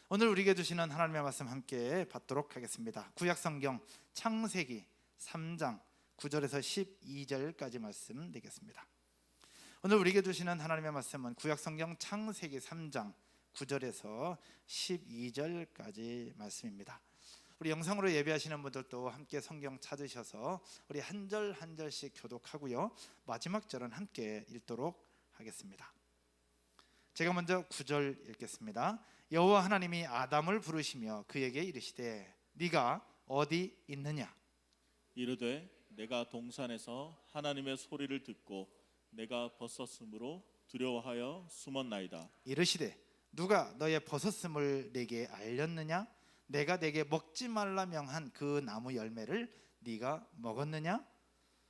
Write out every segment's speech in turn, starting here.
오늘 우리에게 주시는 하나님의 말씀 함께 받도록 하겠습니다. 구약성경 창세기 3장 9절에서 12절까지 말씀 드리겠습니다. 오늘 우리에게 주시는 하나님의 말씀은 구약성경 창세기 3장 9절에서 12절까지 말씀입니다. 우리 영상으로 예배하시는 분들도 함께 성경 찾으셔서 우리 한 절 한 절씩 교독하고요, 마지막 절은 함께 읽도록 하겠습니다. 제가 먼저 9절 읽겠습니다. 여호와 하나님이 아담을 부르시며 그에게 이르시되 네가 어디 있느냐? 이르되 내가 동산에서 하나님의 소리를 듣고 내가 벗었으므로 두려워하여 숨었나이다. 이르시되 누가 너의 벗었음을 내게 알렸느냐? 내가 내게 먹지 말라 명한 그 나무 열매를 네가 먹었느냐?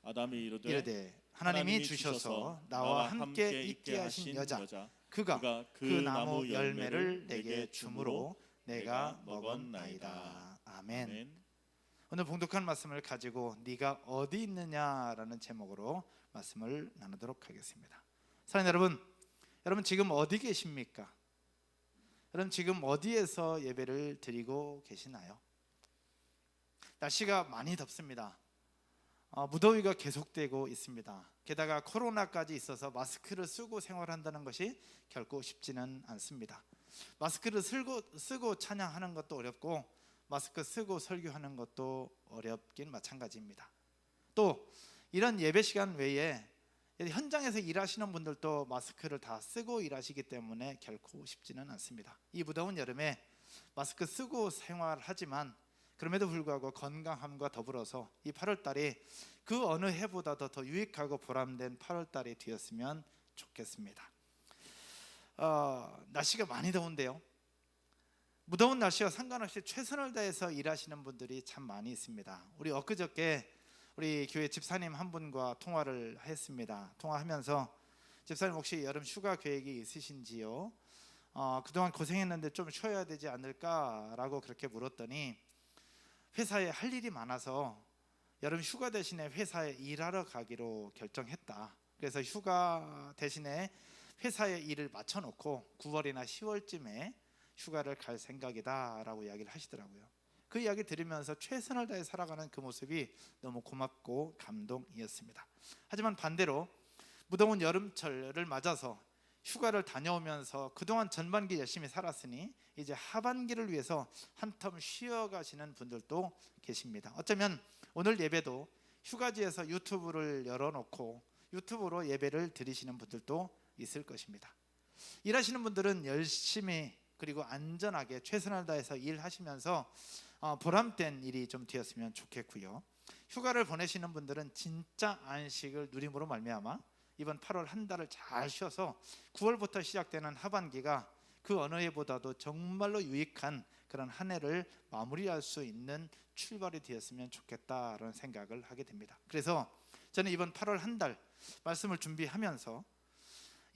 아담이 이르되 하나님이 주셔서 나와 함께 있게 하신 여자 그가 그 나무 열매를 내게 주므로 내가 먹었나이다. 아멘. 오늘 봉독한 말씀을 가지고 네가 어디 있느냐라는 제목으로 말씀을 나누도록 하겠습니다. 사랑하는 여러분 지금 어디 계십니까? 여러분 지금 어디에서 예배를 드리고 계시나요? 날씨가 많이 덥습니다. 무더위가 계속되고 있습니다. 게다가 코로나까지 있어서 마스크를 쓰고 생활한다는 것이 결코 쉽지는 않습니다. 마스크를 쓰고 찬양하는 것도 어렵고 마스크 쓰고 설교하는 것도 어렵긴 마찬가지입니다. 또 이런 예배 시간 외에 현장에서 일하시는 분들도 마스크를 다 쓰고 일하시기 때문에 결코 쉽지는 않습니다. 이 무더운 여름에 마스크 쓰고 생활하지만 그럼에도 불구하고 건강함과 더불어서 이 8월달이 그 어느 해보다도 더 유익하고 보람된 8월달이 되었으면 좋겠습니다. 날씨가 많이 더운데요, 무더운 날씨와 상관없이 최선을 다해서 일하시는 분들이 참 많이 있습니다. 우리 엊그저께 우리 교회 집사님 한 분과 통화를 했습니다. 통화하면서 집사님 혹시 여름 휴가 계획이 있으신지요? 그동안 고생했는데 좀 쉬어야 되지 않을까라고 그렇게 물었더니 회사에 할 일이 많아서 여름 휴가 대신에 회사에 일하러 가기로 결정했다. 그래서 휴가 대신에 회사에 일을 맞춰놓고 9월이나 10월쯤에 휴가를 갈 생각이다 라고 이야기를 하시더라고요. 그 이야기 들으면서 최선을 다해 살아가는 그 모습이 너무 고맙고 감동이었습니다. 하지만 반대로 무더운 여름철을 맞아서 휴가를 다녀오면서 그동안 전반기 열심히 살았으니 이제 하반기를 위해서 한텀 쉬어가시는 분들도 계십니다. 어쩌면 오늘 예배도 휴가지에서 유튜브를 열어놓고 유튜브로 예배를 드리시는 분들도 있을 것입니다. 일하시는 분들은 열심히 그리고 안전하게 최선을 다해서 일하시면서 보람된 일이 좀 되었으면 좋겠고요. 휴가를 보내시는 분들은 진짜 안식을 누림으로 말미암아 이번 8월 한 달을 잘 쉬어서 9월부터 시작되는 하반기가 그 어느 해보다도 정말로 유익한 그런 한 해를 마무리할 수 있는 출발이 되었으면 좋겠다라는 생각을 하게 됩니다. 그래서 저는 이번 8월 한 달 말씀을 준비하면서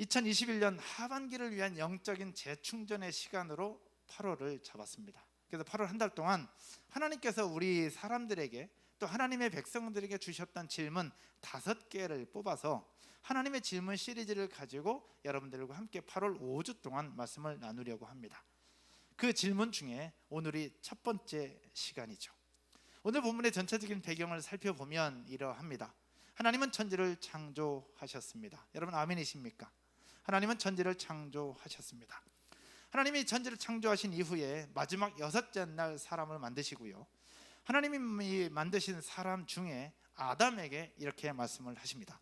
2021년 하반기를 위한 영적인 재충전의 시간으로 8월을 잡았습니다. 그래서 8월 한 달 동안 하나님께서 우리 사람들에게 또 하나님의 백성들에게 주셨던 질문 5개를 뽑아서 하나님의 질문 시리즈를 가지고 여러분들과 함께 8월 5주 동안 말씀을 나누려고 합니다. 그 질문 중에 오늘이 첫 번째 시간이죠. 오늘 본문의 전체적인 배경을 살펴보면 이러합니다. 하나님은 천지를 창조하셨습니다. 여러분 아멘이십니까? 하나님은 천지를 창조하셨습니다. 하나님이 천지를 창조하신 이후에 마지막 6째 날 사람을 만드시고요, 하나님이 만드신 사람 중에 아담에게 이렇게 말씀을 하십니다.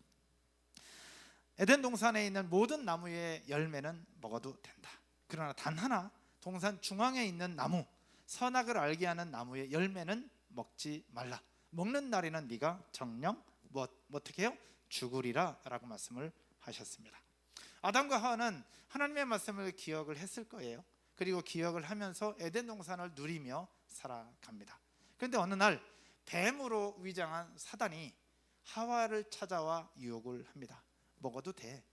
에덴 동산에 있는 모든 나무의 열매는 먹어도 된다. 그러나 단 하나 동산 중앙에 있는 나무, 선악을 알게 하는 나무의 열매는 먹지 말라. 먹는 날에는 네가 정령 어떻게 해요? 죽으리라 라고 말씀을 하셨습니다. 아담과 하와는 하나님의 말씀을 기억을 했을 거예요. 그리고 기억을 하면서 에덴 동산을 누리며 살아갑니다. 그런데 어느 날 뱀으로 위장한 사단이 하와를 찾아와 유혹을 합니다. 먹어도 돼.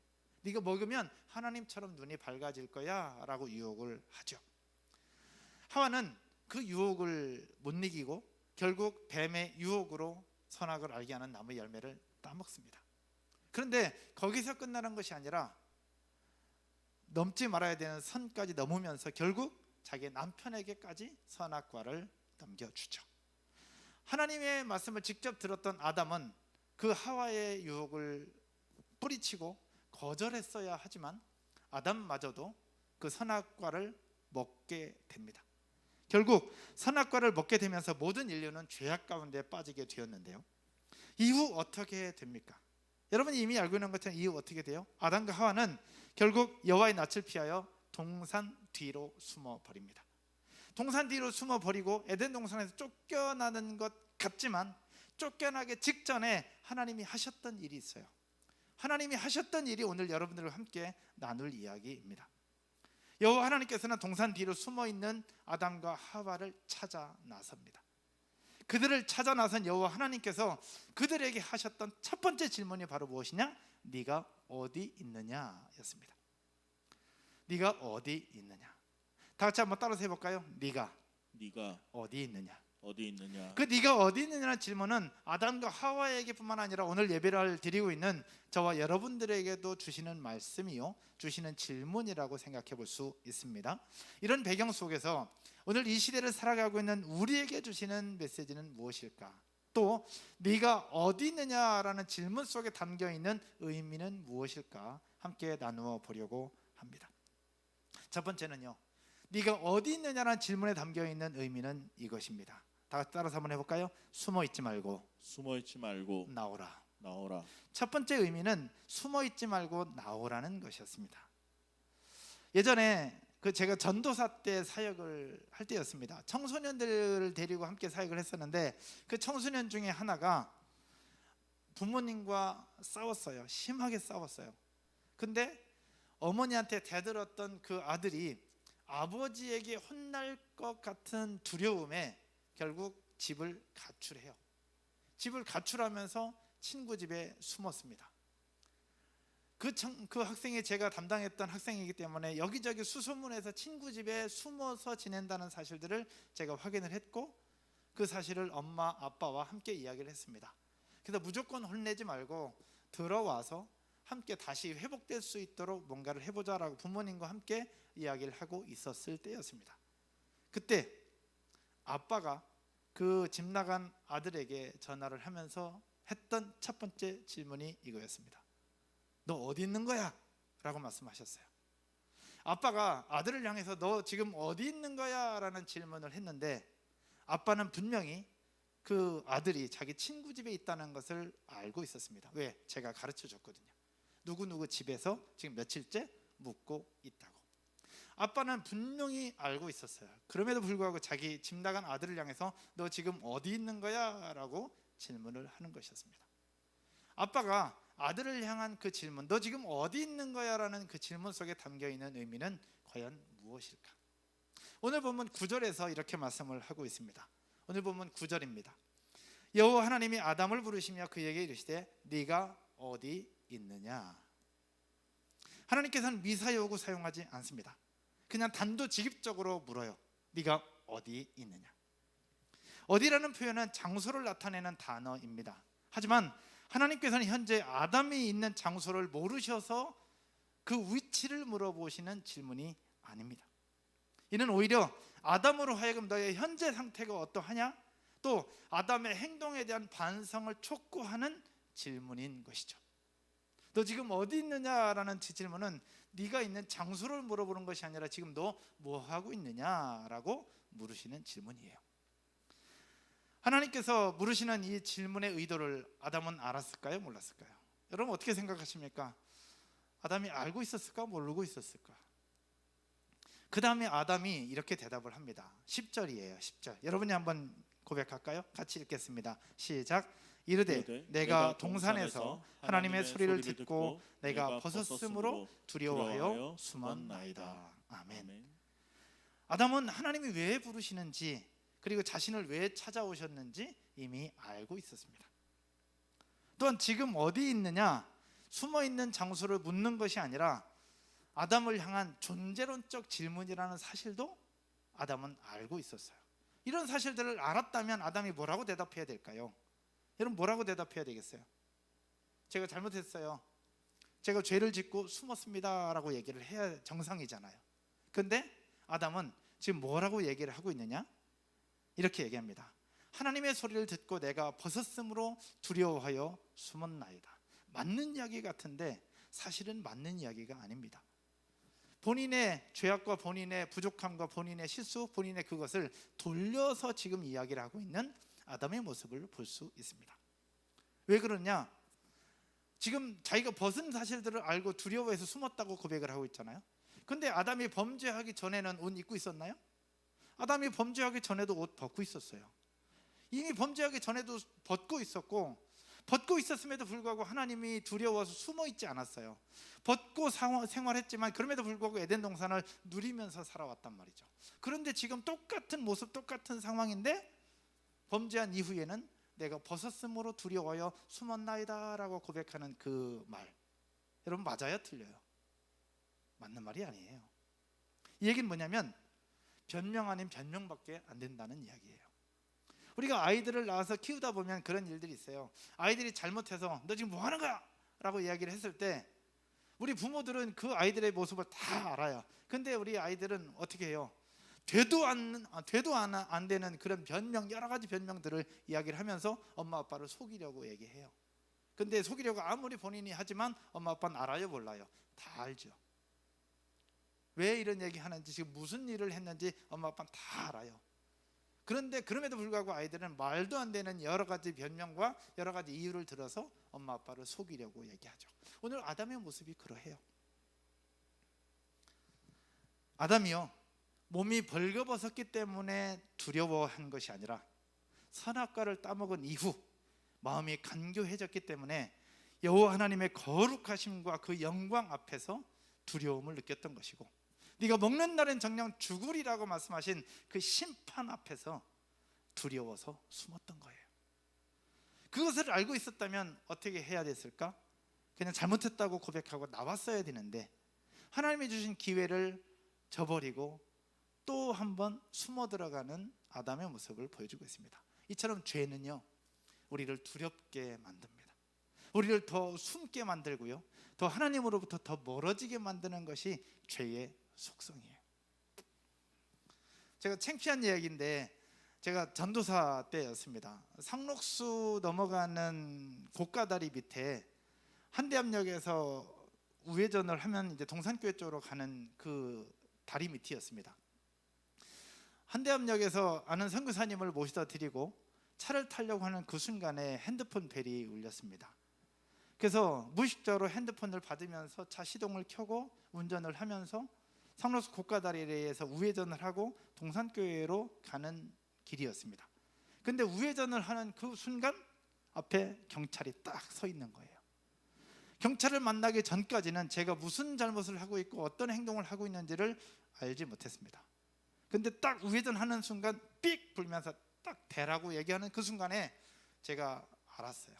네가 먹으면 하나님처럼 눈이 밝아질 거야 라고 유혹을 하죠. 하와는 그 유혹을 못 이기고 결국 뱀의 유혹으로 선악을 알게 하는 나무 열매를 따먹습니다. 그런데 거기서 끝나는 것이 아니라 넘지 말아야 되는 선까지 넘으면서 결국 자기 남편에게까지 선악과를 넘겨주죠. 하나님의 말씀을 직접 들었던 아담은 그 하와의 유혹을 뿌리치고 거절했어야 하지만 아담마저도 그 선악과를 먹게 됩니다. 결국 선악과를 먹게 되면서 모든 인류는 죄악 가운데 빠지게 되었는데요. 이후 어떻게 됩니까? 여러분이 이미 알고 있는 것처럼 이후 어떻게 돼요? 아담과 하와는 결국 여호와의 낯을 피하여 동산 뒤로 숨어 버립니다. 동산 뒤로 숨어 버리고 에덴 동산에서 쫓겨나는 것 같지만 쫓겨나기 직전에 하나님이 하셨던 일이 있어요. 하나님이 하셨던 일이 오늘 여러분들과 함께 나눌 이야기입니다. 여호와 하나님께서는 동산 뒤로 숨어 있는 아담과 하와를 찾아 나섭니다. 그들을 찾아 나선 여호와 하나님께서 그들에게 하셨던 첫 번째 질문이 바로 무엇이냐? 네가 어디 있느냐였습니다. 네가 어디 있느냐? 다 같이 한번 따라서 해볼까요? 네가 어디 있느냐? 어디 있느냐? 그 네가 어디 있느냐는 질문은 아담과 하와에게뿐만 아니라 오늘 예배를 드리고 있는 저와 여러분들에게도 주시는 말씀이요, 주시는 질문이라고 생각해 볼 수 있습니다. 이런 배경 속에서 오늘 이 시대를 살아가고 있는 우리에게 주시는 메시지는 무엇일까? 또 네가 어디 있느냐라는 질문 속에 담겨 있는 의미는 무엇일까? 함께 나누어 보려고 합니다. 첫 번째는요, 네가 어디 있느냐라는 질문에 담겨 있는 의미는 이것입니다. 다 같이 따라서 한번 해볼까요? 숨어 있지 말고 나오라. 첫 번째 의미는 숨어 있지 말고 나오라는 것이었습니다. 예전에 제가 전도사 때 사역을 할 때였습니다. 청소년들을 데리고 함께 사역을 했었는데 그 청소년 중에 하나가 부모님과 싸웠어요. 심하게 싸웠어요. 근데 어머니한테 대들었던 그 아들이 아버지에게 혼날 것 같은 두려움에 결국 집을 가출해요. 집을 가출하면서 친구 집에 숨었습니다. 그 학생이 제가 담당했던 학생이기 때문에 여기저기 수소문해서 친구 집에 숨어서 지낸다는 사실들을 제가 확인을 했고 그 사실을 엄마 아빠와 함께 이야기를 했습니다. 그래서 무조건 혼내지 말고 들어와서 함께 다시 회복될 수 있도록 뭔가를 해보자라고 부모님과 함께 이야기를 하고 있었을 때였습니다. 그때 아빠가 그 집 나간 아들에게 전화를 하면서 했던 첫 번째 질문이 이거였습니다. 너 어디 있는 거야? 라고 말씀하셨어요. 아빠가 아들을 향해서 너 지금 어디 있는 거야? 라는 질문을 했는데 아빠는 분명히 그 아들이 자기 친구 집에 있다는 것을 알고 있었습니다. 왜? 제가 가르쳐 줬거든요. 누구누구 집에서 지금 며칠째 묵고 있다고. 아빠는 분명히 알고 있었어요. 그럼에도 불구하고 자기 집 나간 아들을 향해서 너 지금 어디 있는 거야? 라고 질문을 하는 것이었습니다. 아빠가 아들을 향한 그 질문, 너 지금 어디 있는 거야? 라는 그 질문 속에 담겨있는 의미는 과연 무엇일까? 오늘 본문 9절에서 이렇게 말씀을 하고 있습니다. 오늘 본문 9절입니다. 여호와 하나님이 아담을 부르시며 그에게 이르시되 네가 어디 있느냐? 하나님께서는 미사여구 사용하지 않습니다. 그냥 단도직입적으로 물어요. 네가 어디 있느냐? 어디라는 표현은 장소를 나타내는 단어입니다. 하지만 하나님께서는 현재 아담이 있는 장소를 모르셔서 그 위치를 물어보시는 질문이 아닙니다. 이는 오히려 아담으로 하여금 너의 현재 상태가 어떠하냐? 또 아담의 행동에 대한 반성을 촉구하는 질문인 것이죠. 너 지금 어디 있느냐라는 질문은 네가 있는 장소를 물어보는 것이 아니라 지금 너 뭐 하고 있느냐라고 물으시는 질문이에요. 하나님께서 물으시는 이 질문의 의도를 아담은 알았을까요? 몰랐을까요? 여러분 어떻게 생각하십니까? 아담이 알고 있었을까? 모르고 있었을까? 그 다음에 아담이 이렇게 대답을 합니다. 10절이에요. 10절. 여러분이 한번 고백할까요? 같이 읽겠습니다. 시작. 이르되 내가 동산에서 하나님의 소리를 듣고 내가 벗었으므로 두려워하여 숨었나이다. 아멘. 아담은 하나님이 왜 부르시는지 그리고 자신을 왜 찾아오셨는지 이미 알고 있었습니다. 또한 지금 어디 있느냐, 숨어있는 장소를 묻는 것이 아니라 아담을 향한 존재론적 질문이라는 사실도 아담은 알고 있었어요. 이런 사실들을 알았다면 아담이 뭐라고 대답해야 될까요? 여러분 뭐라고 대답해야 되겠어요? 제가 잘못했어요. 제가 죄를 짓고 숨었습니다 라고 얘기를 해야 정상이잖아요. 근데 아담은 지금 뭐라고 얘기를 하고 있느냐? 이렇게 얘기합니다. 하나님의 소리를 듣고 내가 벗었으므로 두려워하여 숨었나이다. 맞는 이야기 같은데 사실은 맞는 이야기가 아닙니다. 본인의 죄악과 본인의 부족함과 본인의 실수, 본인의 그것을 돌려서 지금 이야기를 하고 있는 아담의 모습을 볼 수 있습니다. 왜 그러냐? 지금 자기가 벗은 사실들을 알고 두려워해서 숨었다고 고백을 하고 있잖아요. 근데 아담이 범죄하기 전에는 옷 입고 있었나요? 아담이 범죄하기 전에도 옷 벗고 있었어요. 이미 범죄하기 전에도 벗고 있었고, 벗고 있었음에도 불구하고 하나님이 두려워서 숨어 있지 않았어요. 벗고 생활했지만 그럼에도 불구하고 에덴 동산을 누리면서 살아왔단 말이죠. 그런데 지금 똑같은 모습, 똑같은 상황인데 범죄한 이후에는 내가 벗었으므로 두려워하여 숨었나이다 라고 고백하는 그 말, 여러분 맞아요? 틀려요? 맞는 말이 아니에요. 이 얘기는 뭐냐면 변명 아닌 변명밖에 안 된다는 이야기예요. 우리가 아이들을 낳아서 키우다 보면 그런 일들이 있어요. 아이들이 잘못해서 너 지금 뭐 하는 거야? 라고 이야기를 했을 때 우리 부모들은 그 아이들의 모습을 다 알아요. 근데 우리 아이들은 어떻게 해요? 되도 안 되는 그런 변명, 여러 가지 변명들을 이야기를 하면서 엄마 아빠를 속이려고 얘기해요. 근데 속이려고 아무리 본인이 하지만 엄마 아빠는 알아요, 몰라요? 다 알죠. 왜 이런 얘기 하는지, 지금 무슨 일을 했는지 엄마 아빠는 다 알아요. 그런데 그럼에도 불구하고 아이들은 말도 안 되는 여러 가지 변명과 여러 가지 이유를 들어서 엄마 아빠를 속이려고 얘기하죠. 오늘 아담의 모습이 그러해요. 아담이요, 몸이 벌거벗었기 때문에 두려워한 것이 아니라 선악과를 따먹은 이후 마음이 간교해졌기 때문에 여호와 하나님의 거룩하심과 그 영광 앞에서 두려움을 느꼈던 것이고, 네가 먹는 날엔 정녕 죽으리라고 말씀하신 그 심판 앞에서 두려워서 숨었던 거예요. 그것을 알고 있었다면 어떻게 해야 됐을까? 그냥 잘못했다고 고백하고 나왔어야 되는데 하나님이 주신 기회를 저버리고 또 한 번 숨어 들어가는 아담의 모습을 보여주고 있습니다. 이처럼 죄는요, 우리를 두렵게 만듭니다. 우리를 더 숨게 만들고요, 더 하나님으로부터 더 멀어지게 만드는 것이 죄의 속성이에요. 제가 창피한 이야기인데, 제가 전도사 때였습니다. 상록수 넘어가는 고가다리 밑에 한대암역에서 우회전을 하면 이제 동산교회 쪽으로 가는 그 다리 밑이었습니다. 한대암역에서 아는 선교사님을 모시다 드리고 차를 타려고 하는 그 순간에 핸드폰 벨이 울렸습니다. 그래서 무의식적으로 핸드폰을 받으면서 차 시동을 켜고 운전을 하면서 상록수 고가다리에서 우회전을 하고 동산교회로 가는 길이었습니다. 근데 우회전을 하는 그 순간 앞에 경찰이 딱 서 있는 거예요. 경찰을 만나기 전까지는 제가 무슨 잘못을 하고 있고 어떤 행동을 하고 있는지를 알지 못했습니다. 근데 딱 우회전하는 순간 삑 불면서 딱 대라고 얘기하는 그 순간에 제가 알았어요.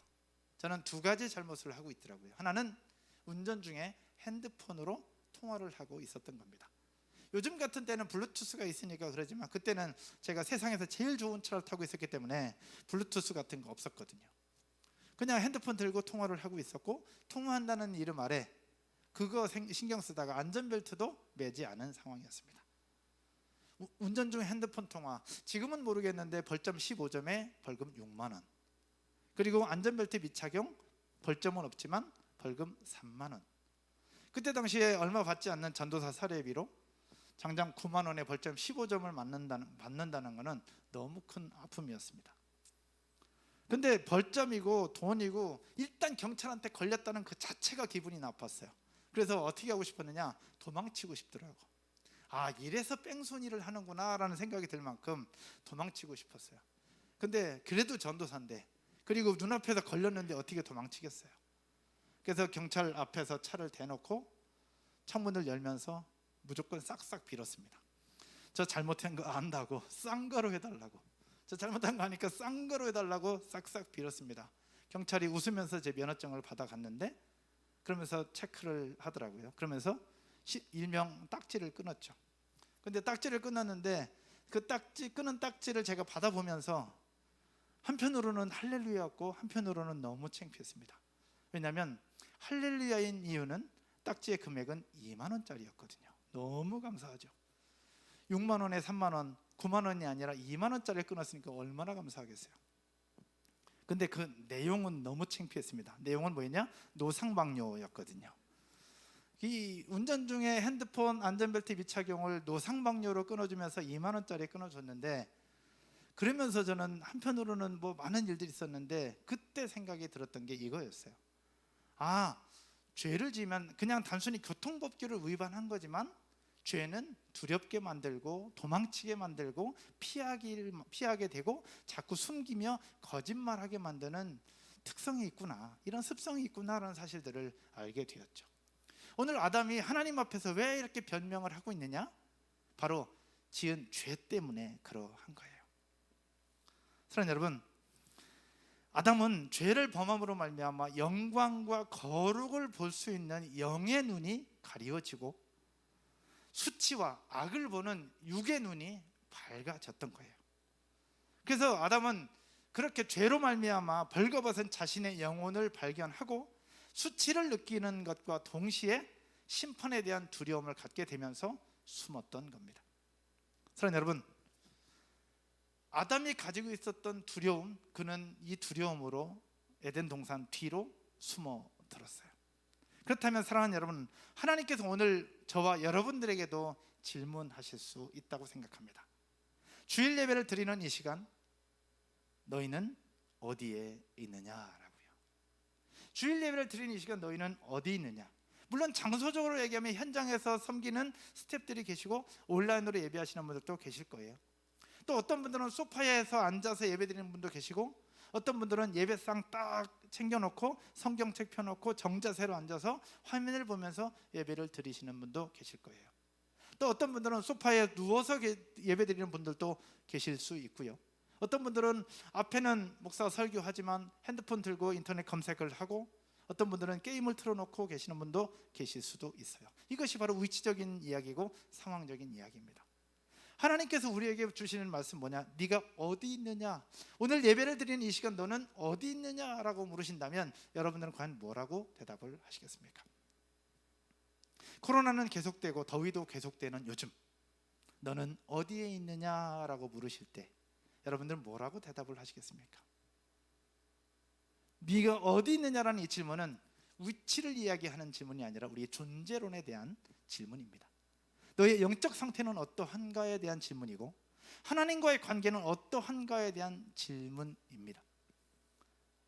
저는 두 가지 잘못을 하고 있더라고요. 하나는 운전 중에 핸드폰으로 통화를 하고 있었던 겁니다. 요즘 같은 때는 블루투스가 있으니까 그러지만 그때는 제가 세상에서 제일 좋은 차를 타고 있었기 때문에 블루투스 같은 거 없었거든요. 그냥 핸드폰 들고 통화를 하고 있었고, 통화한다는 이름 아래 그거 신경 쓰다가 안전벨트도 매지 않은 상황이었습니다. 운전 중 핸드폰 통화, 지금은 모르겠는데 벌점 15점에 벌금 6만 원, 그리고 안전벨트 미착용, 벌점은 없지만 벌금 3만 원. 그때 당시에 얼마 받지 않는 전도사 사례비로 장장 9만 원의 벌점 15점을 받는다는 것은 너무 큰 아픔이었습니다. 근데 벌점이고 돈이고 일단 경찰한테 걸렸다는 그 자체가 기분이 나빴어요. 그래서 어떻게 하고 싶었느냐? 도망치고 싶더라고. 아, 이래서 뺑소니를 하는구나 라는 생각이 들 만큼 도망치고 싶었어요. 근데 그래도 전도사인데, 그리고 눈앞에서 걸렸는데 어떻게 도망치겠어요? 그래서 경찰 앞에서 차를 대놓고 창문을 열면서 무조건 싹싹 빌었습니다. 저 잘못한 거 안다고 싼 거로 해달라고, 저 잘못한 거 아니까 싼 거로 해달라고 싹싹 빌었습니다. 경찰이 웃으면서 제 면허증을 받아갔는데, 그러면서 체크를 하더라고요. 그러면서 일명 딱지를 끊었죠. 근데 딱지를 끊었는데 그 끊은 딱지를 제가 받아보면서 한편으로는 할렐루야였고 한편으로는 너무 창피했습니다. 왜냐하면 할렐루야인 이유는 딱지의 금액은 2만 원짜리였거든요. 너무 감사하죠. 6만 원에 3만 원, 9만 원이 아니라 2만 원짜리 끊었으니까 얼마나 감사하겠어요. 근데 그 내용은 너무 창피했습니다. 내용은 뭐였냐? 노상방뇨였거든요. 이 운전 중에 핸드폰 안전벨트 미착용을 노상방뇨로 끊어주면서 2만 원짜리 끊어줬는데, 그러면서 저는 한편으로는 뭐 많은 일들이 있었는데 그때 생각이 들었던 게 이거였어요. 아, 죄를 지으면 그냥 단순히 교통법규를 위반한 거지만 죄는 두렵게 만들고 도망치게 만들고 피하게 되고 자꾸 숨기며 거짓말하게 만드는 특성이 있구나, 이런 습성이 있구나라는 사실들을 알게 되었죠. 오늘 아담이 하나님 앞에서 왜 이렇게 변명을 하고 있느냐? 바로 지은 죄 때문에 그러한 거예요. 사랑하는 여러분, 아담은 죄를 범함으로 말미암아 영광과 거룩을 볼 수 있는 영의 눈이 가리워지고 수치와 악을 보는 육의 눈이 밝아졌던 거예요. 그래서 아담은 그렇게 죄로 말미암아 벌거벗은 자신의 영혼을 발견하고 수치를 느끼는 것과 동시에 심판에 대한 두려움을 갖게 되면서 숨었던 겁니다. 사랑하는 여러분, 아담이 가지고 있었던 두려움, 그는 이 두려움으로 에덴 동산 뒤로 숨어들었어요. 그렇다면 사랑하는 여러분, 하나님께서 오늘 저와 여러분들에게도 질문하실 수 있다고 생각합니다. 주일 예배를 드리는 이 시간, 너희는 어디에 있느냐라고요. 주일 예배를 드리는 이 시간, 너희는 어디 있느냐? 물론 장소적으로 얘기하면 현장에서 섬기는 스태프들이 계시고 온라인으로 예배하시는 분들도 계실 거예요. 또 어떤 분들은 소파에서 앉아서 예배드리는 분도 계시고, 어떤 분들은 예배상 딱 챙겨놓고 성경책 펴놓고 정자세로 앉아서 화면을 보면서 예배를 드리시는 분도 계실 거예요. 또 어떤 분들은 소파에 누워서 예배드리는 분들도 계실 수 있고요. 어떤 분들은 앞에는 목사가 설교하지만 핸드폰 들고 인터넷 검색을 하고, 어떤 분들은 게임을 틀어놓고 계시는 분도 계실 수도 있어요. 이것이 바로 위치적인 이야기고 상황적인 이야기입니다. 하나님께서 우리에게 주시는 말씀 뭐냐? 네가 어디 있느냐? 오늘 예배를 드리는 이 시간 너는 어디 있느냐라고 물으신다면 여러분들은 과연 뭐라고 대답을 하시겠습니까? 코로나는 계속되고 더위도 계속되는 요즘, 너는 어디에 있느냐라고 물으실 때 여러분들은 뭐라고 대답을 하시겠습니까? 네가 어디 있느냐라는 이 질문은 위치를 이야기하는 질문이 아니라 우리의 존재론에 대한 질문입니다. 너의 영적 상태는 어떠한가에 대한 질문이고, 하나님과의 관계는 어떠한가에 대한 질문입니다.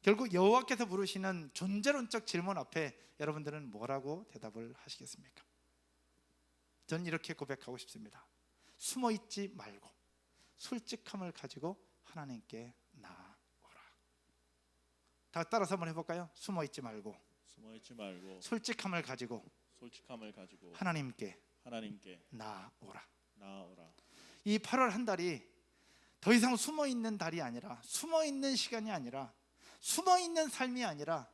결국 여호와께서 물으시는 존재론적 질문 앞에 여러분들은 뭐라고 대답을 하시겠습니까? 저는 이렇게 고백하고 싶습니다. 숨어 있지 말고 솔직함을 가지고 하나님께 나아오라. 다 따라서 한번 해볼까요? 숨어 있지 말고 솔직함을 가지고 하나님께 나아오라. 이 8월 한 달이 더 이상 숨어 있는 달이 아니라, 숨어 있는 시간이 아니라, 숨어 있는 삶이 아니라,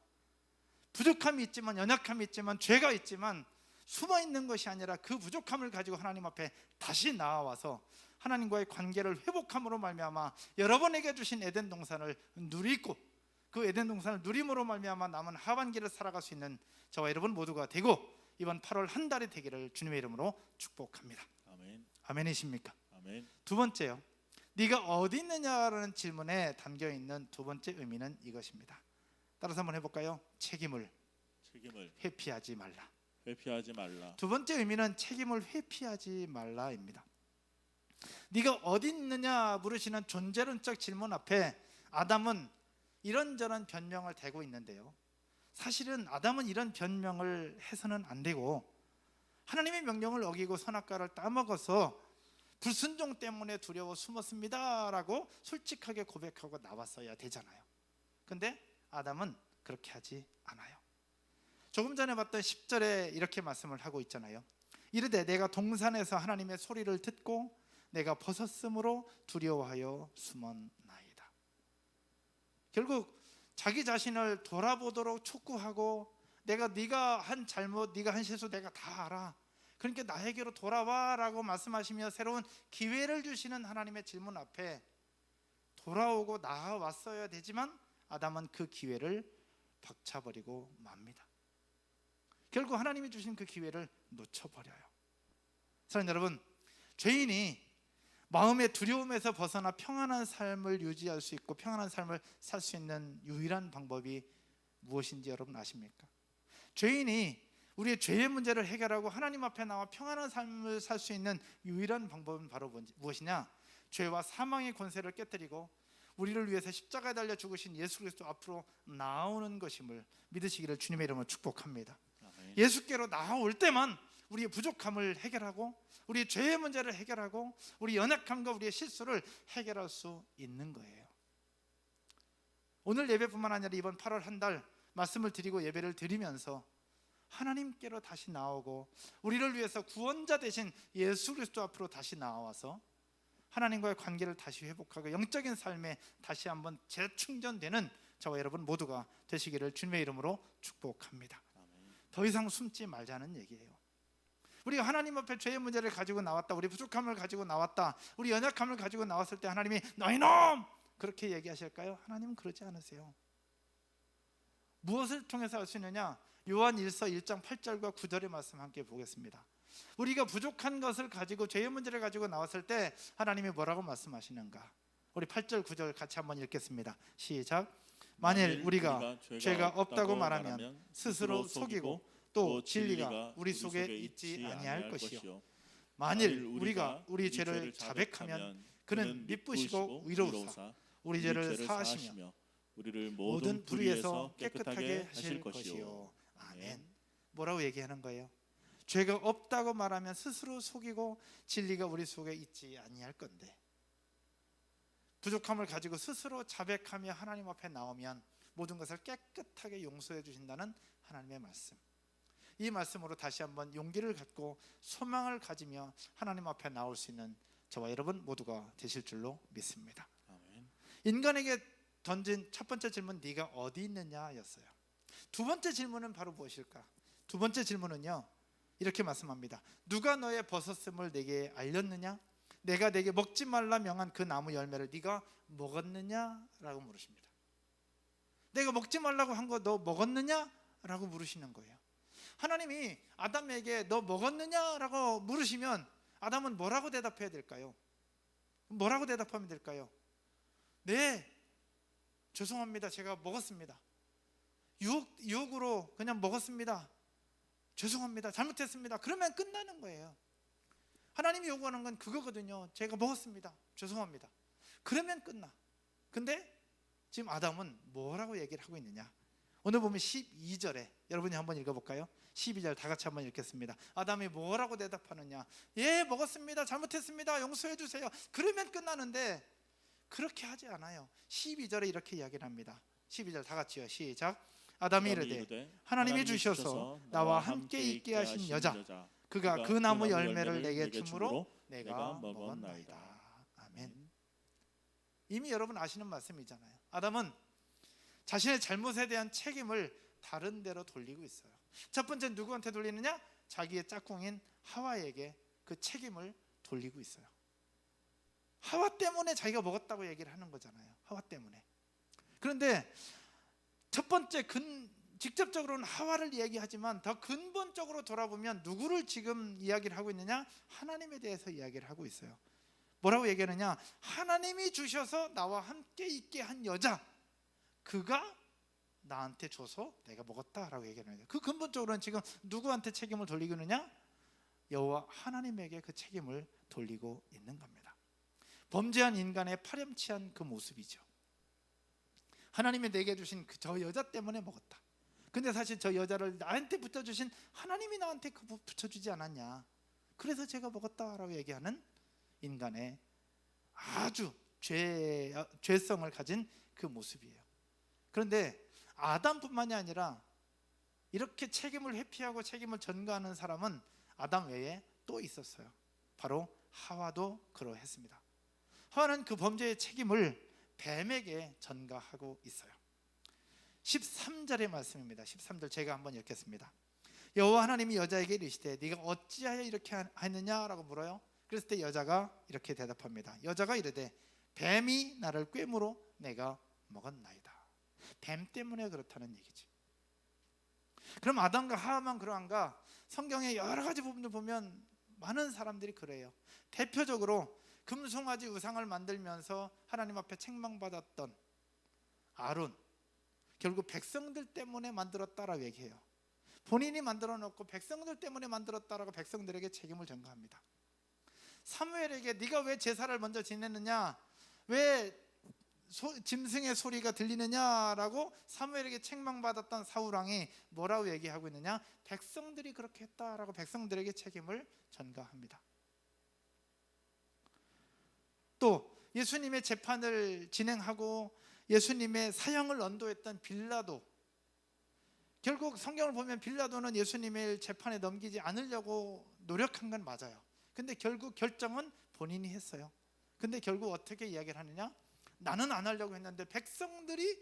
부족함이 있지만, 연약함이 있지만, 죄가 있지만 숨어 있는 것이 아니라 그 부족함을 가지고 하나님 앞에 다시 나아와서 하나님과의 관계를 회복함으로 말미암아 여러분에게 주신 에덴 동산을 누리고, 그 에덴 동산을 누림으로 말미암아 남은 하반기를 살아갈 수 있는 저와 여러분 모두가 되고, 이번 8월 한 달이 되기를 주님의 이름으로 축복합니다. 아멘. 아멘이십니까? 아멘. 두 번째요, 네가 어디 있느냐라는 질문에 담겨있는 두 번째 의미는 이것입니다. 따라서 한번 해볼까요? 책임을 회피하지 말라. 두 번째 의미는 책임을 회피하지 말라입니다. 네가 어디 있느냐 물으시는 존재론적 질문 앞에 아담은 이런저런 변명을 대고 있는데요, 사실은 아담은 이런 변명을 해서는 안 되고, 하나님의 명령을 어기고 선악과를 따먹어서 불순종 때문에 두려워 숨었습니다 라고 솔직하게 고백하고 나왔어야 되잖아요. 근데 아담은 그렇게 하지 않아요. 조금 전에 봤던 10절에 이렇게 말씀을 하고 있잖아요. 이르되 내가 동산에서 하나님의 소리를 듣고 내가 벗었으므로 두려워하여 숨었나이다. 결국 자기 자신을 돌아보도록 촉구하고, 네가 한 잘못, 네가 한 실수 내가 다 알아, 그러니까 나에게로 돌아와 라고 말씀하시며 새로운 기회를 주시는 하나님의 질문 앞에 돌아오고 나아왔어야 되지만 아담은 그 기회를 박차버리고 맙니다. 결국 하나님이 주신 그 기회를 놓쳐버려요. 사랑하는 여러분, 죄인이 마음의 두려움에서 벗어나 평안한 삶을 유지할 수 있고 평안한 삶을 살 수 있는 유일한 방법이 무엇인지 여러분 아십니까? 죄인이 우리의 죄의 문제를 해결하고 하나님 앞에 나와 평안한 삶을 살 수 있는 유일한 방법은 바로 무엇이냐? 죄와 사망의 권세를 깨뜨리고 우리를 위해서 십자가에 달려 죽으신 예수 그리스도 앞으로 나오는 것임을 믿으시기를 주님의 이름으로 축복합니다. 아멘. 예수께로 나올 때만 우리의 부족함을 해결하고 우리의 죄의 문제를 해결하고 우리 연약함과 우리의 실수를 해결할 수 있는 거예요. 오늘 예배뿐만 아니라 이번 8월 한 달 말씀을 드리고 예배를 드리면서 하나님께로 다시 나오고 우리를 위해서 구원자 되신 예수 그리스도 앞으로 다시 나와서 하나님과의 관계를 다시 회복하고 영적인 삶에 다시 한번 재충전되는 저와 여러분 모두가 되시기를 주님의 이름으로 축복합니다. 더 이상 숨지 말자는 얘기예요. 우리가 하나님 앞에 죄의 문제를 가지고 나왔다, 우리 부족함을 가지고 나왔다, 우리 연약함을 가지고 나왔을 때 하나님이 너희놈! 그렇게 얘기하실까요? 하나님은 그러지 않으세요. 무엇을 통해서 할 수 있느냐? 요한 1서 1장 8절과 9절의 말씀 함께 보겠습니다. 우리가 부족한 것을 가지고 죄의 문제를 가지고 나왔을 때 하나님이 뭐라고 말씀하시는가? 우리 8절 9절 같이 한번 읽겠습니다. 시작. 만일 우리가 죄가 없다고 말하면 스스로 속이고 또 진리가 우리 속에 있지 아니할 것이요. 만일 우리가 우리 죄를 자백하면 그는 미쁘시고 의로우사 우리 죄를 사하시며 우리를 모든 불의에서 깨끗하게 하실 것이요. 아멘. 뭐라고 얘기하는 거예요? 죄가 없다고 말하면 스스로 속이고 진리가 우리 속에 있지 아니할 건데, 부족함을 가지고 스스로 자백하며 하나님 앞에 나오면 모든 것을 깨끗하게 용서해 주신다는 하나님의 말씀. 이 말씀으로 다시 한번 용기를 갖고 소망을 가지며 하나님 앞에 나올 수 있는 저와 여러분 모두가 되실 줄로 믿습니다. 아멘. 인간에게 던진 첫 번째 질문, 네가 어디 있느냐였어요. 두 번째 질문은 바로 무엇일까? 두 번째 질문은요, 이렇게 말씀합니다. 누가 너의 벗었음을 내게 알렸느냐? 내가 내게 먹지 말라 명한 그 나무 열매를 네가 먹었느냐? 라고 물으십니다. 내가 먹지 말라고 한 거 너 먹었느냐? 라고 물으시는 거예요. 하나님이 아담에게 너 먹었느냐? 라고 물으시면 아담은 뭐라고 대답해야 될까요? 뭐라고 대답하면 될까요? 네, 죄송합니다. 제가 먹었습니다. 유혹으로 그냥 먹었습니다. 죄송합니다. 잘못했습니다. 그러면 끝나는 거예요. 하나님이 요구하는 건 그거거든요. 제가 먹었습니다. 죄송합니다. 그러면 끝나. 근데 지금 아담은 뭐라고 얘기를 하고 있느냐? 오늘 보면 12절에 여러분이 한번 읽어볼까요? 12절 다 같이 한번 읽겠습니다. 아담이 뭐라고 대답하느냐? 예, 먹었습니다. 잘못했습니다. 용서해 주세요. 그러면 끝나는데 그렇게 하지 않아요. 12절에 이렇게 이야기를 합니다. 12절 다 같이요. 시작. 아담이 이르되 하나님이 주셔서 나와 함께 있게 하신 여자 그가 그 나무 열매를 내게 주므로 내가 먹었나이다. 아멘. 이미 여러분 아시는 말씀이잖아요. 아담은 자신의 잘못에 대한 책임을 다른 데로 돌리고 있어요. 첫 번째 누구한테 돌리느냐? 자기의 짝꿍인 하와에게 그 책임을 돌리고 있어요. 하와 때문에 자기가 먹었다고 얘기를 하는 거잖아요. 하와 때문에. 그런데 첫 번째 직접적으로는 하와를 이야기하지만 더 근본적으로 돌아보면 누구를 지금 이야기를 하고 있느냐? 하나님에 대해서 이야기를 하고 있어요. 뭐라고 얘기하느냐? 하나님이 주셔서 나와 함께 있게 한 여자 그가 나한테 줘서 내가 먹었다라고 얘기하는 거예요. 그 근본적으로는 지금 누구한테 책임을 돌리고 있느냐? 여호와 하나님에게 그 책임을 돌리고 있는 겁니다. 범죄한 인간의 파렴치한 그 모습이죠. 하나님이 내게 주신 저 여자 때문에 먹었다. 근데 사실 저 여자를 나한테 붙여주신 하나님이 나한테 붙여주지 않았냐? 그래서 제가 먹었다라고 얘기하는 인간의 아주 죄성을 가진 그 모습이에요. 그런데 아담뿐만이 아니라 이렇게 책임을 회피하고 책임을 전가하는 사람은 아담 외에 또 있었어요. 바로 하와도 그러했습니다. 하와는 그 범죄의 책임을 뱀에게 전가하고 있어요. 13절의 말씀입니다. 13절 제가 한번 읽겠습니다. 여호와 하나님이 여자에게 이르시되 네가 어찌하여 이렇게 했느냐라고 물어요. 그랬을 때 여자가 이렇게 대답합니다. 여자가 이르되 뱀이 나를 꿰물어 내가 먹었나이다. 뱀 때문에 그렇다는 얘기지. 그럼 아담과 하와만 그러한가? 성경의 여러 가지 부분들 보면 많은 사람들이 그래요. 대표적으로 금송아지 우상을 만들면서 하나님 앞에 책망받았던 아론, 결국 백성들 때문에 만들었다라고 얘기해요. 본인이 만들어 놓고 백성들 때문에 만들었다라고 백성들에게 책임을 전가합니다. 사무엘에게 네가 왜 제사를 먼저 지냈느냐, 왜 짐승의 소리가 들리느냐라고 사무엘에게 책망받았던 사울왕이 뭐라고 얘기하고 있느냐, 백성들이 그렇게 했다라고 백성들에게 책임을 전가합니다. 또 예수님의 재판을 진행하고 예수님의 사형을 언도했던 빌라도, 결국 성경을 보면 빌라도는 예수님의 재판에 넘기지 않으려고 노력한 건 맞아요. 근데 결국 결정은 본인이 했어요. 근데 결국 어떻게 이야기를 하느냐, 나는 안 하려고 했는데 백성들이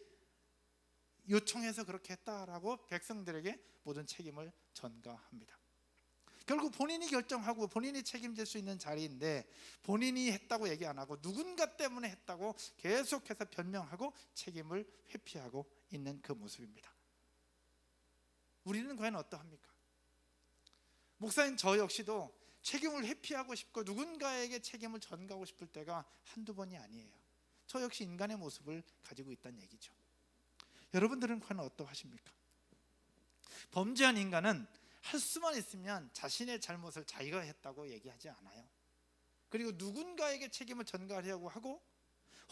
요청해서 그렇게 했다라고 백성들에게 모든 책임을 전가합니다. 결국 본인이 결정하고 본인이 책임질 수 있는 자리인데 본인이 했다고 얘기 안 하고 누군가 때문에 했다고 계속해서 변명하고 책임을 회피하고 있는 그 모습입니다. 우리는 과연 어떠합니까? 목사인 저 역시도 책임을 회피하고 싶고 누군가에게 책임을 전가하고 싶을 때가 한두 번이 아니에요. 저 역시 인간의 모습을 가지고 있다는 얘기죠. 여러분들은 과연 어떠하십니까? 범죄한 인간은 할 수만 있으면 자신의 잘못을 자기가 했다고 얘기하지 않아요. 그리고 누군가에게 책임을 전가하려고 하고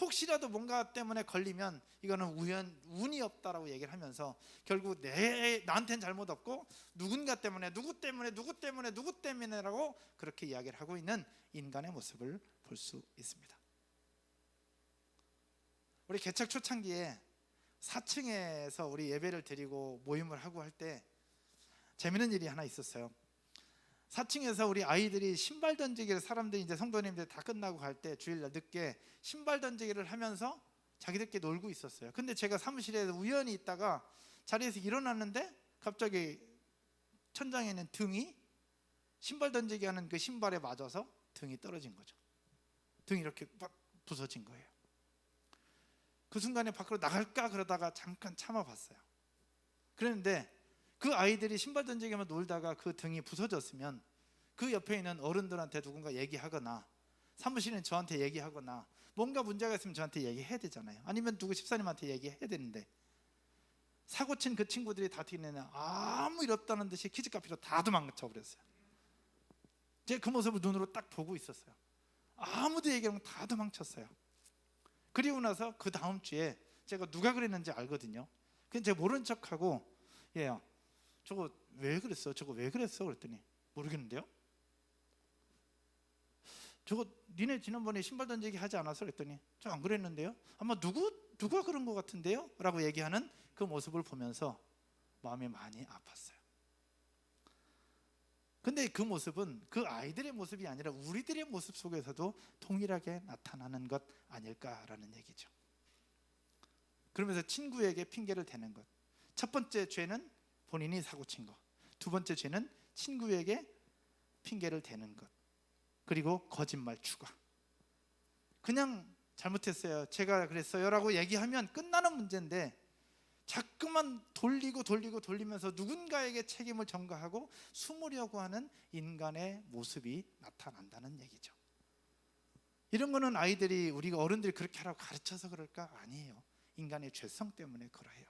혹시라도 뭔가 때문에 걸리면 이거는 운이 없다라고 얘기를 하면서 결국 나한테는 잘못 없고 누군가 때문에 누구 때문에라고 그렇게 이야기를 하고 있는 인간의 모습을 볼 수 있습니다. 우리 개척 초창기에 4층에서 우리 예배를 드리고 모임을 하고 할 때 재밌는 일이 하나 있었어요. 4층에서 우리 아이들이 신발 던지기를, 사람들이 이제 성도님들 다 끝나고 갈 때 주일날 늦게 신발 던지기를 하면서 자기들끼리 놀고 있었어요. 근데 제가 사무실에 우연히 있다가 자리에서 일어났는데 갑자기 천장에 있는 등이 신발 던지기 하는 그 신발에 맞아서 등이 떨어진 거죠. 등이 이렇게 막 부서진 거예요. 그 순간에 밖으로 나갈까 그러다가 잠깐 참아봤어요. 그랬는데 그 아이들이 신발 던지기 하면 놀다가 그 등이 부서졌으면 그 옆에 있는 어른들한테 누군가 얘기하거나 사무실은 저한테 얘기하거나 뭔가 문제가 있으면 저한테 얘기해야 되잖아요. 아니면 누구 집사님한테 얘기해야 되는데 사고 친 그 친구들이 다 어떻게 했느냐, 아무 일 없다는 듯이 키즈카피로 다 도망쳐 버렸어요. 제가 그 모습을 눈으로 딱 보고 있었어요. 아무도 얘기 안 하고 다 도망쳤어요. 그리고 나서 그 다음 주에 제가 누가 그랬는지 알거든요. 그냥 제가 모른 척하고 얘야 저거 왜 그랬어? 저거 왜 그랬어? 그랬더니 모르겠는데요? 저거 니네 지난번에 신발 던지기 하지 않았어? 그랬더니 저 안 그랬는데요? 아마 누가 그런 것 같은데요? 라고 얘기하는 그 모습을 보면서 마음이 많이 아팠어요. 근데 그 모습은 그 아이들의 모습이 아니라 우리들의 모습 속에서도 동일하게 나타나는 것 아닐까라는 얘기죠. 그러면서 친구에게 핑계를 대는 것. 첫 번째 죄는 본인이 사고 친 것, 두 번째 죄는 친구에게 핑계를 대는 것, 그리고 거짓말 추가. 그냥 잘못했어요, 제가 그랬어요 라고 얘기하면 끝나는 문제인데 자꾸만 돌리면서 누군가에게 책임을 전가하고 숨으려고 하는 인간의 모습이 나타난다는 얘기죠. 이런 거는 아이들이, 우리가 어른들이 그렇게 하라고 가르쳐서 그럴까? 아니에요. 인간의 죄성 때문에 그러해요.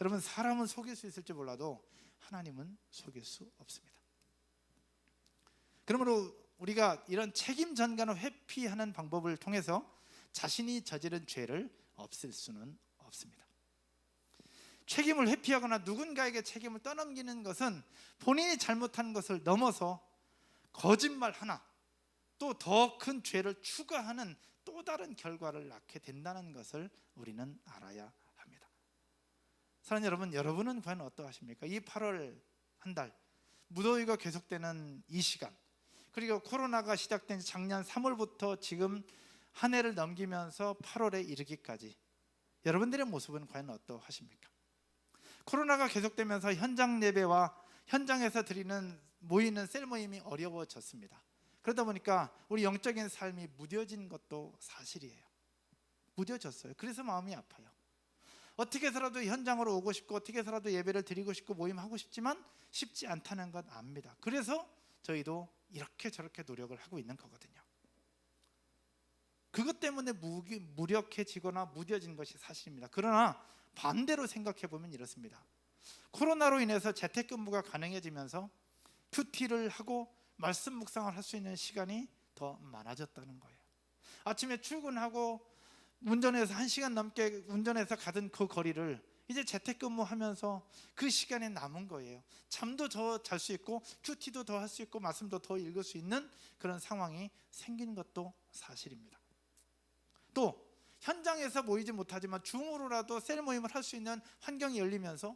여러분, 사람은 속일 수 있을지 몰라도 하나님은 속일 수 없습니다. 그러므로 우리가 이런 책임 전가를 회피하는 방법을 통해서 자신이 저지른 죄를 없앨 수는 없습니다. 책임을 회피하거나 누군가에게 책임을 떠넘기는 것은 본인이 잘못한 것을 넘어서 거짓말 하나, 또 더 큰 죄를 추가하는 또 다른 결과를 낳게 된다는 것을 우리는 알아야 합니다. 사랑하는 여러분, 여러분은 과연 어떠하십니까? 이 8월 한 달, 무더위가 계속되는 이 시간, 그리고 코로나가 시작된 작년 3월부터 지금 한 해를 넘기면서 8월에 이르기까지 여러분들의 모습은 과연 어떠하십니까? 코로나가 계속되면서 현장 예배와 현장에서 모이는 셀 모임이 어려워졌습니다. 그러다 보니까 우리 영적인 삶이 무뎌진 것도 사실이에요. 무뎌졌어요. 그래서 마음이 아파요. 어떻게 해서라도 현장으로 오고 싶고 어떻게 해서라도 예배를 드리고 싶고 모임하고 싶지만 쉽지 않다는 건 압니다. 그래서 저희도 이렇게 저렇게 노력을 하고 있는 거거든요. 그것 때문에 무력해지거나 무뎌진 것이 사실입니다. 그러나 반대로 생각해 보면 이렇습니다. 코로나로 인해서 재택근무가 가능해지면서 큐티를 하고 말씀 묵상을 할 수 있는 시간이 더 많아졌다는 거예요. 아침에 출근하고 운전해서 1시간 넘게 운전해서 가던 그 거리를 이제 재택근무하면서 그 시간에 남은 거예요. 잠도 더 잘 수 있고 큐티도 더 할 수 있고 말씀도 더 읽을 수 있는 그런 상황이 생기는 것도 사실입니다. 또 현장에서 모이지 못하지만 줌으로라도 셀 모임을 할 수 있는 환경이 열리면서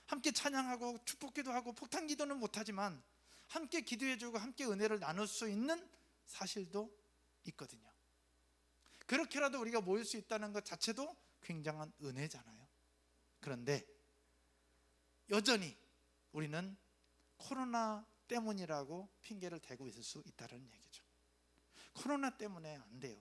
함께 찬양하고 축복기도 하고 폭탄기도는 못하지만 함께 기도해주고 함께 은혜를 나눌 수 있는 사실도 있거든요. 그렇게라도 우리가 모일 수 있다는 것 자체도 굉장한 은혜잖아요. 그런데 여전히 우리는 코로나 때문이라고 핑계를 대고 있을 수 있다는 얘기죠. 코로나 때문에 안 돼요.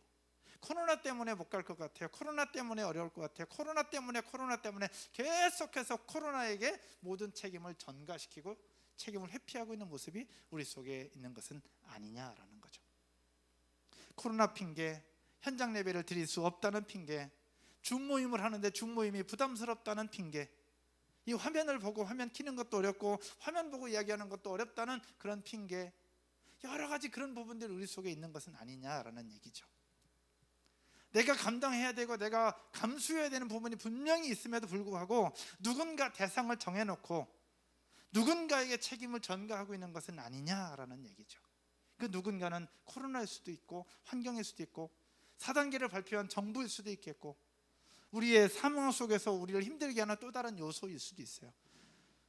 코로나 때문에 못 갈 것 같아요. 코로나 때문에 어려울 것 같아요. 코로나 때문에 계속해서 코로나에게 모든 책임을 전가시키고 책임을 회피하고 있는 모습이 우리 속에 있는 것은 아니냐라는 거죠. 코로나 핑계, 현장 예배를 드릴 수 없다는 핑계, 줌 모임을 하는데 줌 모임이 부담스럽다는 핑계, 이 화면을 보고 화면 키는 것도 어렵고 화면 보고 이야기하는 것도 어렵다는 그런 핑계, 여러 가지 그런 부분들이 우리 속에 있는 것은 아니냐라는 얘기죠. 내가 감당해야 되고 내가 감수해야 되는 부분이 분명히 있음에도 불구하고 누군가 대상을 정해놓고 누군가에게 책임을 전가하고 있는 것은 아니냐라는 얘기죠. 그 누군가는 코로나일 수도 있고 환경일 수도 있고 4단계를 발표한 정부일 수도 있겠고 우리의 상황 속에서 우리를 힘들게 하는 또 다른 요소일 수도 있어요.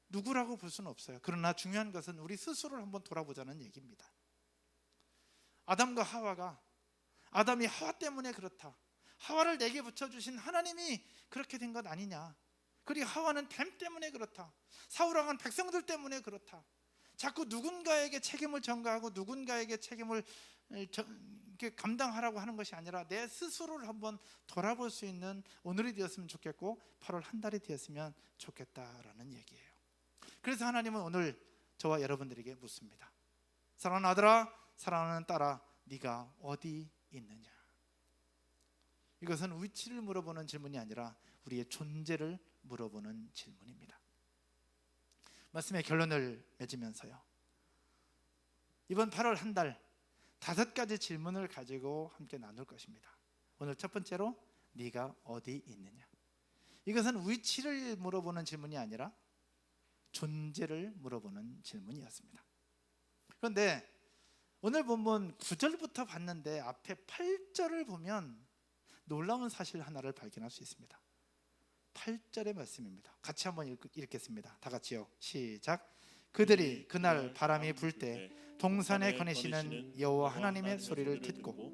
누구라고 볼 수는 없어요. 그러나 중요한 것은 우리 스스로를 한번 돌아보자는 얘기입니다. 아담이 하와 때문에 그렇다. 하와를 내게 붙여주신 하나님이 그렇게 된 것 아니냐. 그리고 하와는 뱀 때문에 그렇다. 사울왕은 백성들 때문에 그렇다. 자꾸 누군가에게 책임을 전가하고 누군가에게 책임을 감당하라고 하는 것이 아니라 내 스스로를 한번 돌아볼 수 있는 오늘이 되었으면 좋겠고 8월 한 달이 되었으면 좋겠다라는 얘기예요. 그래서 하나님은 오늘 저와 여러분들에게 묻습니다. 사랑하는 아들아, 사랑하는 딸아, 네가 어디 있느냐? 이것은 위치를 물어보는 질문이 아니라 우리의 존재를 물어보는 질문입니다. 말씀의 결론을 맺으면서요, 이번 8월 한 달 5가지 질문을 가지고 함께 나눌 것입니다. 오늘 첫 번째로 네가 어디 있느냐. 이것은 위치를 물어보는 질문이 아니라 존재를 물어보는 질문이었습니다. 그런데 오늘 본문 9절부터 봤는데 앞에 8절을 보면 놀라운 사실 하나를 발견할 수 있습니다. 8절의 말씀입니다. 같이 한번 읽겠습니다. 다 같이요. 시작. 그들이 그날 바람이 불 때 동산에 거니시는 여호와 하나님의 소리를 듣고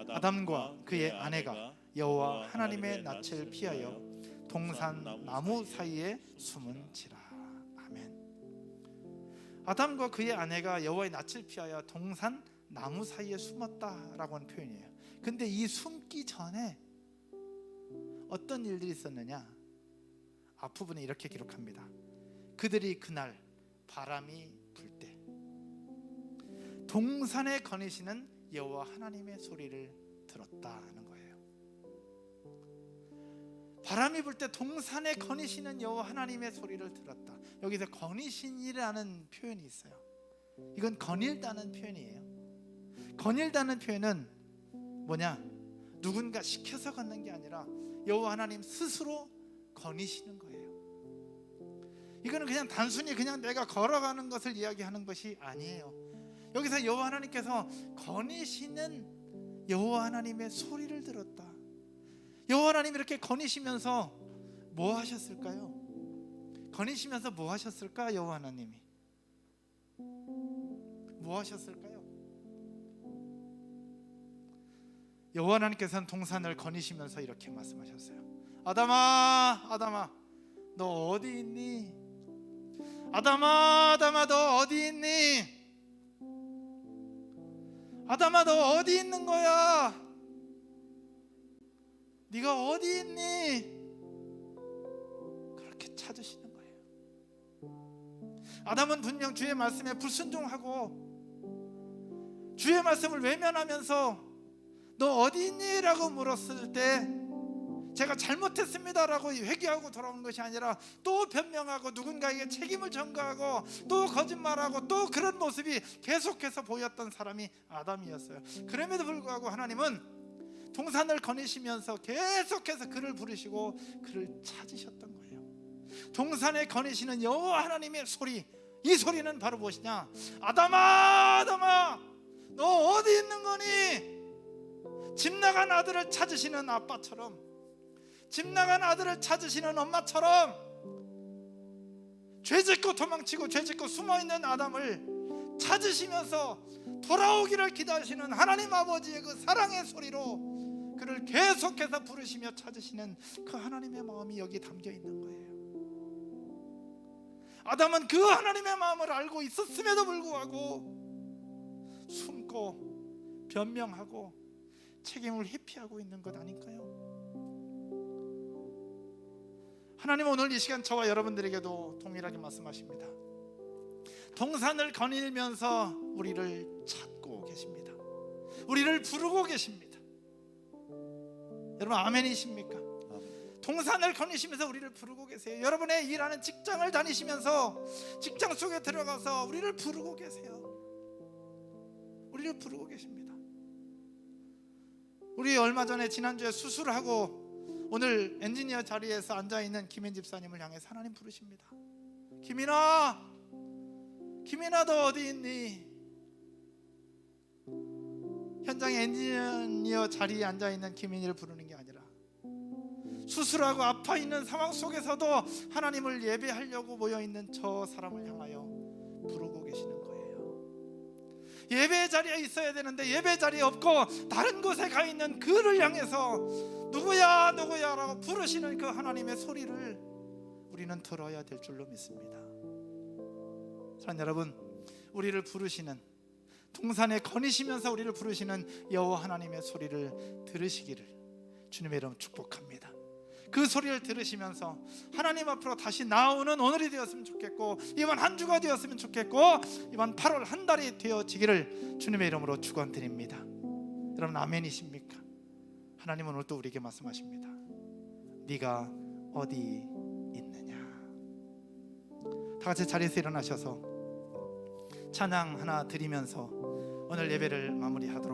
아담과 그의 아내가 여호와 하나님의 낯을 피하여 동산 나무 사이에 숨은지라. 아멘. 아담과 그의 아내가 여호와의 낯을 피하여 동산 나무 사이에 숨었다라고 하는 표현이에요. 근데 이 숨기 전에 어떤 일들이 있었느냐? 앞부분에 이렇게 기록합니다. 그들이 그날 바람이 불 때 동산에 거니시는 여호와 하나님의 소리를 들었다는 거예요. 바람이 불 때 동산에 거니시는 여호와 하나님의 소리를 들었다. 여기서 거니신이라는 표현이 있어요. 이건 거닐다는 표현이에요. 거닐다는 표현은 뭐냐? 누군가 시켜서 걷는 게 아니라 여호와 하나님 스스로 거니시는 거예요. 이거는 그냥 단순히 그냥 내가 걸어가는 것을 이야기하는 것이 아니에요. 여기서 여호와 하나님께서 거니시는 여호와 하나님의 소리를 들었다. 여호와 하나님 이렇게 거니시면서 뭐 하셨을까요? 거니시면서 뭐 하셨을까? 여호와 하나님이 뭐 하셨을까요? 여호와 하나님께서는 동산을 거니시면서 이렇게 말씀하셨어요. 아담아, 아담아, 너 어디 있니? 아담아, 아담아, 너 어디 있니? 아담아, 너 어디 있는 거야? 네가 어디 있니? 그렇게 찾으시는 거예요. 아담은 분명 주의 말씀에 불순종하고 주의 말씀을 외면하면서 너 어디 있니? 라고 물었을 때 제가 잘못했습니다라고 회개하고 돌아오는 것이 아니라 또 변명하고 누군가에게 책임을 전가하고 또 거짓말하고 또 그런 모습이 계속해서 보였던 사람이 아담이었어요. 그럼에도 불구하고 하나님은 동산을 거니시면서 계속해서 그를 부르시고 그를 찾으셨던 거예요. 동산에 거니시는 여호와 하나님의 소리, 이 소리는 바로 무엇이냐? 아담아, 아담아, 너 어디 있는 거니? 집 나간 아들을 찾으시는 아빠처럼, 집 나간 아들을 찾으시는 엄마처럼 죄짓고 도망치고 죄짓고 숨어있는 아담을 찾으시면서 돌아오기를 기다리시는 하나님 아버지의 그 사랑의 소리로 그를 계속해서 부르시며 찾으시는 그 하나님의 마음이 여기 담겨 있는 거예요. 아담은 그 하나님의 마음을 알고 있었음에도 불구하고 숨고 변명하고 책임을 회피하고 있는 것 아닐까요? 하나님은 오늘 이 시간 저와 여러분들에게도 동일하게 말씀하십니다. 동산을 거닐면서 우리를 찾고 계십니다. 우리를 부르고 계십니다. 여러분 아멘이십니까? 아멘. 동산을 거니시면서 우리를 부르고 계세요. 여러분의 일하는 직장을 다니시면서 직장 속에 들어가서 우리를 부르고 계세요. 우리를 부르고 계십니다. 우리 얼마 전에 지난주에 수술하고 오늘 엔지니어 자리에서 앉아있는 김인 집사님을 향해서 하나님 부르십니다. 김인아, 김인아 너 어디 있니? 현장에 엔지니어 자리에 앉아있는 김인이를 부르는 게 아니라 수술하고 아파 있는 상황 속에서도 하나님을 예배하려고 모여있는 저 사람을 향하여 부르고 계시는 거예요. 예배 자리에 있어야 되는데 예배 자리에 없고 다른 곳에 가 있는 그를 향해서 누구야 누구야 라고 부르시는 그 하나님의 소리를 우리는 들어야 될 줄로 믿습니다. 사랑하는 여러분, 우리를 부르시는, 동산에 거니시면서 우리를 부르시는 여호와 하나님의 소리를 들으시기를 주님의 이름 축복합니다. 그 소리를 들으시면서 하나님 앞으로 다시 나오는 오늘이 되었으면 좋겠고, 이번 한 주가 되었으면 좋겠고, 이번 8월 한 달이 되어지기를 주님의 이름으로 축원드립니다. 여러분 아멘이십니까? 하나님은 오늘 또 우리에게 말씀하십니다. 네가 어디 있느냐? 다 같이 자리에서 일어나셔서 찬양 하나 드리면서 오늘 예배를 마무리하도록